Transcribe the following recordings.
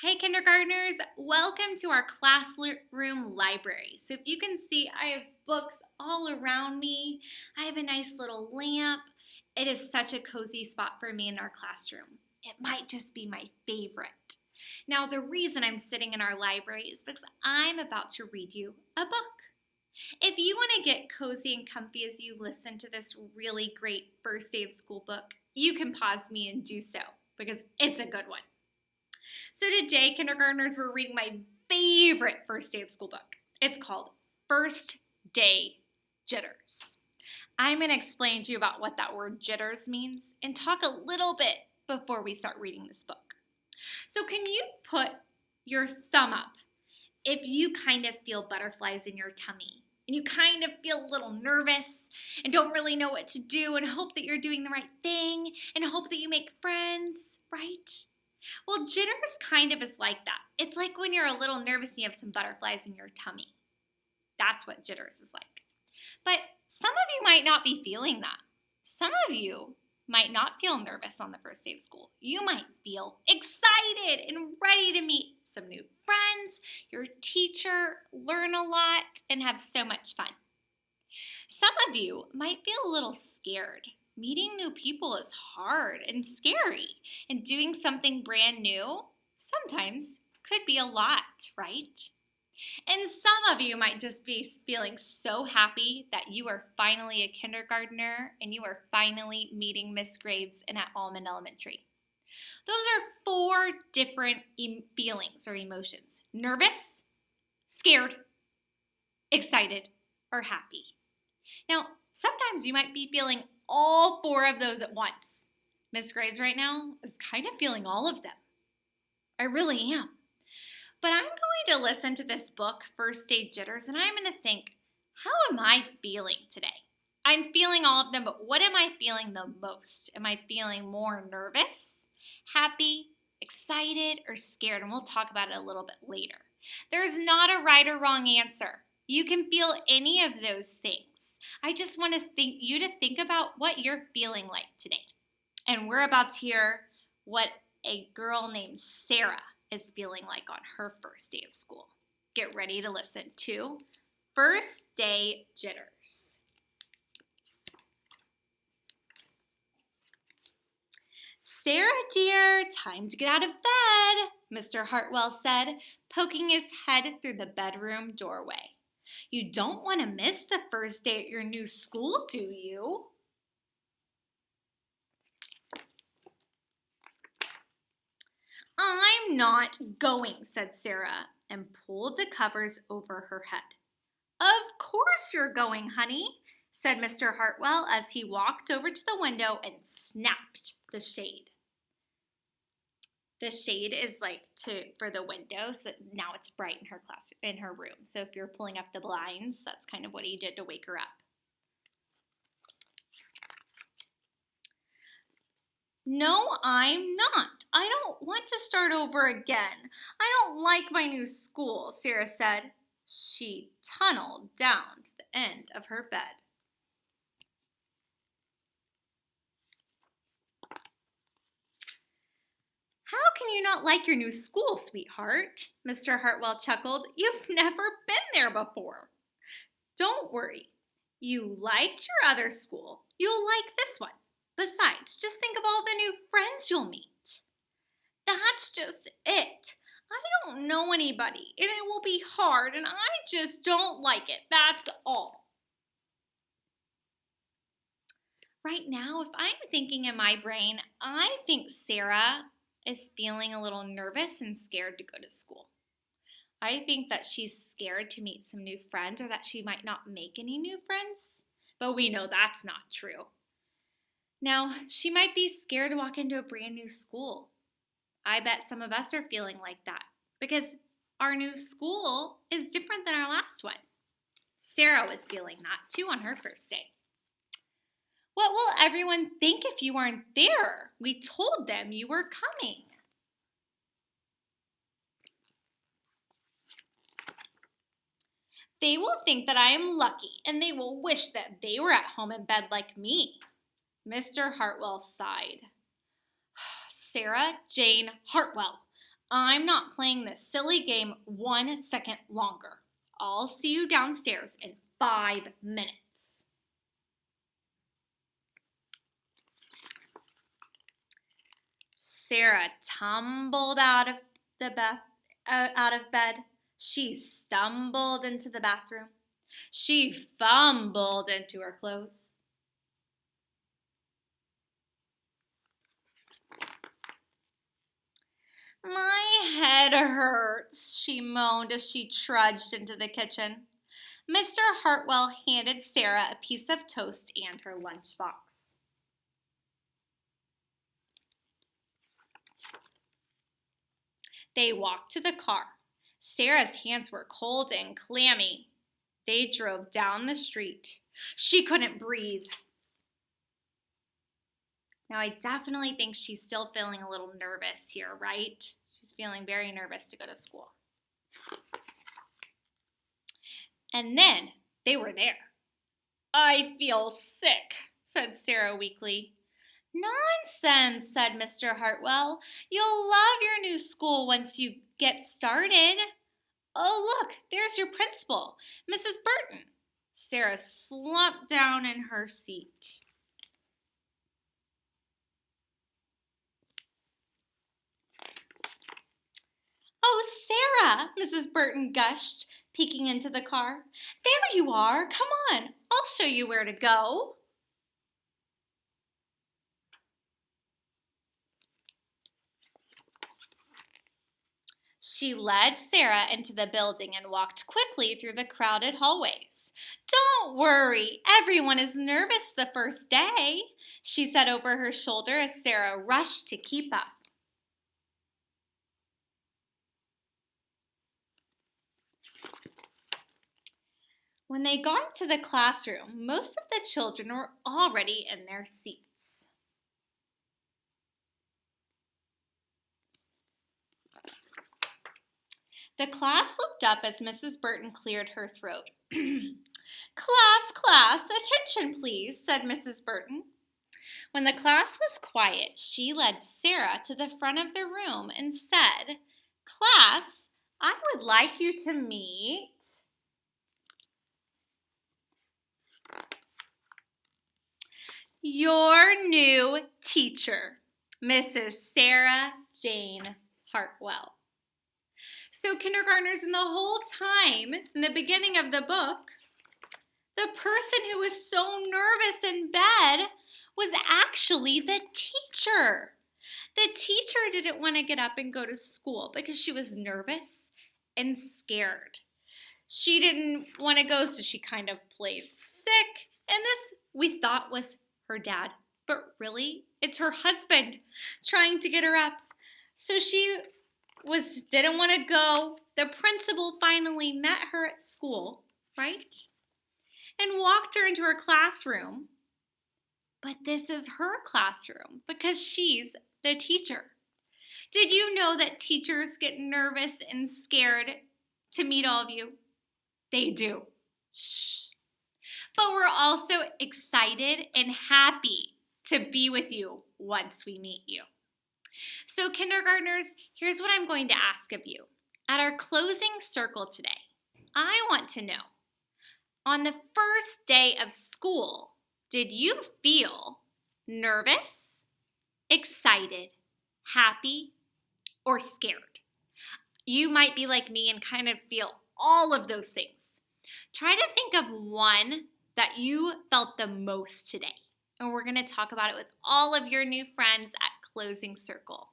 Hey kindergartners, welcome to our classroom library. So if you can see, I have books all around me. I have a nice little lamp. It is such a cozy spot for me in our classroom. It might just be my favorite. Now the reason I'm sitting in our library is because I'm about to read you a book. If you want to get cozy and comfy as you listen to this really great first day of school book, you can pause me and do so because it's a good one. So today, kindergartners, we're reading my favorite first day of school book. It's called First Day Jitters. I'm going to explain to you about what that word jitters means and talk a little bit before we start reading this book. So can you put your thumb up if you kind of feel butterflies in your tummy and you kind of feel a little nervous and don't really know what to do and hope that you're doing the right thing and hope that you make friends, right? Well, jitters kind of is like that. It's like when you're a little nervous and you have some butterflies in your tummy. That's what jitters is like. But some of you might not be feeling that. Some of you might not feel nervous on the first day of school. You might feel excited and ready to meet some new friends, your teacher, learn a lot, and have so much fun. Some of you might feel a little scared. Meeting new people is hard and scary, and doing something brand new sometimes could be a lot, right? And some of you might just be feeling so happy that you are finally a kindergartner and you are finally meeting Miss Graves and at Almond Elementary. Those are 4 different feelings or emotions: nervous, scared, excited, or happy. Now, sometimes you might be feeling all 4 of those at once. Miss Graves right now is kind of feeling all of them. I really am. But I'm going to listen to this book, First Day Jitters, and I'm going to think, how am I feeling today? I'm feeling all of them, but what am I feeling the most? Am I feeling more nervous, happy, excited, or scared? And we'll talk about it a little bit later. There's not a right or wrong answer. You can feel any of those things. I just want you to think about what you're feeling like today. And we're about to hear what a girl named Sarah is feeling like on her first day of school. Get ready to listen to First Day Jitters. Sarah, dear, time to get out of bed, Mr. Hartwell said, poking his head through the bedroom doorway. You don't want to miss the first day at your new school, do you? I'm not going, said Sarah, and pulled the covers over her head. Of course you're going, honey, said Mr. Hartwell as he walked over to the window and snapped the shade. The shade is for the window, so that now it's bright in her room. So if you're pulling up the blinds, that's kind of what he did to wake her up. No, I'm not. I don't want to start over again. I don't like my new school, Sarah said. She tunneled down to the end of her bed. How can you not like your new school, sweetheart? Mr. Hartwell chuckled. You've never been there before. Don't worry. You liked your other school. You'll like this one. Besides, just think of all the new friends you'll meet. That's just it. I don't know anybody, and it will be hard, and I just don't like it. That's all. Right now, if I'm thinking in my brain, I think Sarah is feeling a little nervous and scared to go to school. I think that she's scared to meet some new friends or that she might not make any new friends, but we know that's not true. Now, she might be scared to walk into a brand new school. I bet some of us are feeling like that because our new school is different than our last one. Sarah was feeling that too on her first day. What will everyone think if you aren't there? We told them you were coming. They will think that I am lucky, and they will wish that they were at home in bed like me. Mr. Hartwell sighed. Sarah Jane Hartwell, I'm not playing this silly game 1 second longer. I'll see you downstairs in 5 minutes. Sarah tumbled out of bed. She stumbled into the bathroom. She fumbled into her clothes. My head hurts, she moaned as she trudged into the kitchen. Mr. Hartwell handed Sarah a piece of toast and her lunchbox. They walked to the car. Sarah's hands were cold and clammy. They drove down the street. She couldn't breathe. Now, I definitely think she's still feeling a little nervous here, right? She's feeling very nervous to go to school. And then they were there. I feel sick, said Sarah weakly. Nonsense, said Mr. Hartwell. You'll love your new school once you get started. Oh, look, there's your principal, Mrs. Burton. Sarah slumped down in her seat. Oh, Sarah, Mrs. Burton gushed, peeking into the car. There you are. Come on, I'll show you where to go. She led Sarah into the building and walked quickly through the crowded hallways. Don't worry, everyone is nervous the first day, she said over her shoulder as Sarah rushed to keep up. When they got to the classroom, most of the children were already in their seats. The class looked up as Mrs. Burton cleared her throat. Class, attention please, said Mrs. Burton. When the class was quiet, she led Sarah to the front of the room and said, Class, I would like you to meet your new teacher, Mrs. Sarah Jane Hartwell. So kindergartners, in the whole time, in the beginning of the book, the person who was so nervous in bed was actually the teacher. The teacher didn't want to get up and go to school because she was nervous and scared. She didn't want to go, so she kind of played sick. And this, we thought, was her dad. But really, it's her husband trying to get her up. So she didn't want to go. The principal finally met her at school, right? And walked her into her classroom. But this is her classroom because she's the teacher. Did you know that teachers get nervous and scared to meet all of you? They do. Shh. But we're also excited and happy to be with you once we meet you. So kindergartners, here's what I'm going to ask of you. At our closing circle today, I want to know, on the first day of school, did you feel nervous, excited, happy, or scared? You might be like me and kind of feel all of those things. Try to think of one that you felt the most today. And we're going to talk about it with all of your new friends at Closing Circle.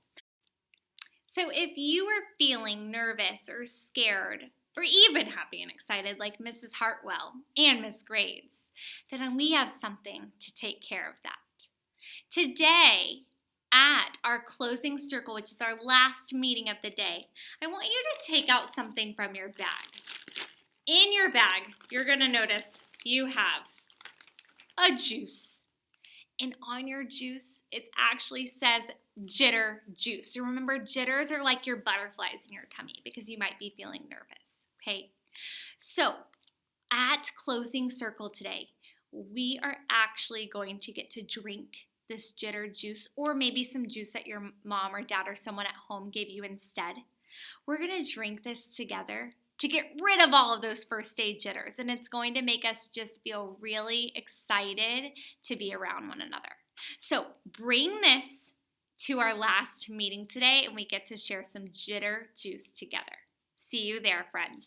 So if you are feeling nervous or scared, or even happy and excited like Mrs. Hartwell and Miss Graves, then we have something to take care of that. Today, at our Closing Circle, which is our last meeting of the day, I want you to take out something from your bag. In your bag, you're going to notice you have a juice. And on your juice, it actually says Jitter juice. So remember, jitters are like your butterflies in your tummy because you might be feeling nervous, okay? So at Closing Circle today, we are actually going to get to drink this jitter juice, or maybe some juice that your mom or dad or someone at home gave you instead. We're going to drink this together to get rid of all of those first day jitters, and it's going to make us just feel really excited to be around one another. So bring this to our last meeting today, and we get to share some jitter juice together. See you there, friends.